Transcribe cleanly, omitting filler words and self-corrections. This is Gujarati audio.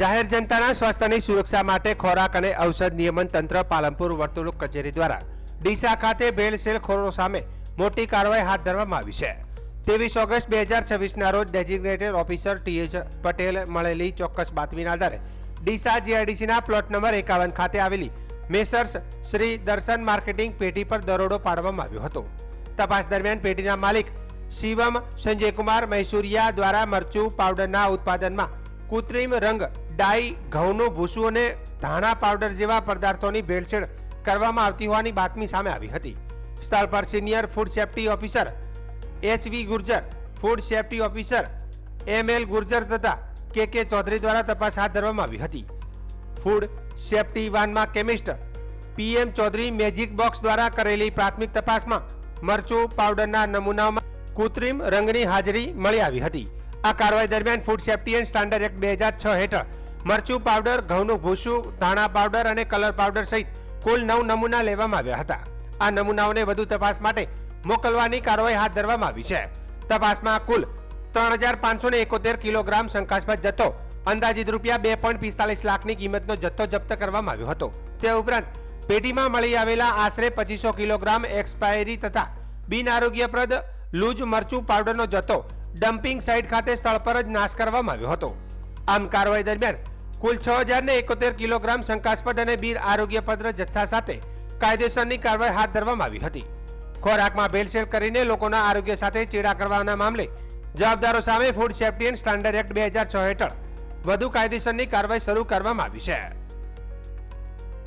જાહેર જનતાના સ્વાસ્થ્યની સુરક્ષા માટે ખોરાક અને ઔષધ નિયમન તંત્ર પાલનપુર વર્તુળક કચેરી દ્વારા ડીસા ખાતે ભેળસેળખોરો સામે મોટી કાર્યવાહી હાથ ધરવામાં આવી છે। 23 ઓગસ્ટ 2026ના રોજ ડેઝિગ્નેટેડ ઓફિસર ટીએચ પટેલ મળેલી ચોક્કસ બાતમીના આધારે ડીસા જીઆઈડીસીના પ્લોટ નંબર 51 ખાતે આવેલી મેસર્સ શ્રી દર્શન માર્કેટિંગ પેઢી પર દરોડો પાડવામાં આવ્યો હતો। તપાસ દરમિયાન પેઢીના માલિક શિવમ સંજયકુમાર મૈસુરિયા દ્વારા મરચું પાવડરના ઉત્પાદનમાં કૃત્રિમ રંગ ડાઈ ઘઉંનું ભૂસું અને ધાણા પાવડર જેવા પદાર્થોની ભેળસેળ કરવામાં આવતી હોવાની બાતમી સામે આવી હતી। સ્થળ પર senior food safety officer HV Gurjar, food safety officer ML Gurjar તથા કે ચૌધરી દ્વારા તપાસ હાથ ધરવામાં આવી હતી। ફૂડ સેફ્ટી વાનમાં chemist PM Chaudhary magic box દ્વારા કરેલી પ્રાથમિક તપાસમાં મરચું પાવડરના નમૂનાઓમાં કૃત્રિમ રંગની હાજરી મળી આવી હતી। આ કાર્યવાહી દરમિયાન food safety and standard act 2006 હેઠળ મરચું પાવડર, ઘઉંનું ભૂસું, ધાણા પાવડર અને કલર પાવડર સહિત કુલ 9 નમૂના લેવામાં આવ્યા હતા। આ નમૂનાઓને વધુ તપાસ માટે મોકલવાની કાર્યવાહી હાથ ધરવામાં આવી છે। તપાસમાં કુલ 3571 કિલોગ્રામ શંકાસ્પદ જથ્થો અંદાજિત રૂપિયા 2.45 લાખની કિંમતનો જથ્થો જપ્ત કરવામાં આવ્યો હતો। તે ઉપરાંત પેઢીમાં મળી આવેલા આશરે 2500 કિલોગ્રામ એક્સપાયરી તથા બિન આરોગ્યપ્રદ લૂઝ મરચું પાવડરનો જથ્થો ડમ્પિંગ સાઇટ ખાતે સ્થળ પર જ નાશ કરવામાં આવ્યો હતો। આમ કાર્યવાહી દરમિયાન કુલ 6071 કિલોગ્રામ શંકાસ્પદ અને બિન આરોગ્યપ્રદ જથ્થા સાથે કાયદેસરની કાર્યવાહી હાથ ધરવામાં આવી હતી। ખોરાકમાં ભેળસેળ કરીને લોકોના આરોગ્ય સાથે ચેડા કરવાના મામલે જવાબદારો સામે food safety and standard act 2006 હેઠળ વધુ કાયદેસરની કાર્યવાહી શરૂ કરવામાં આવી છે।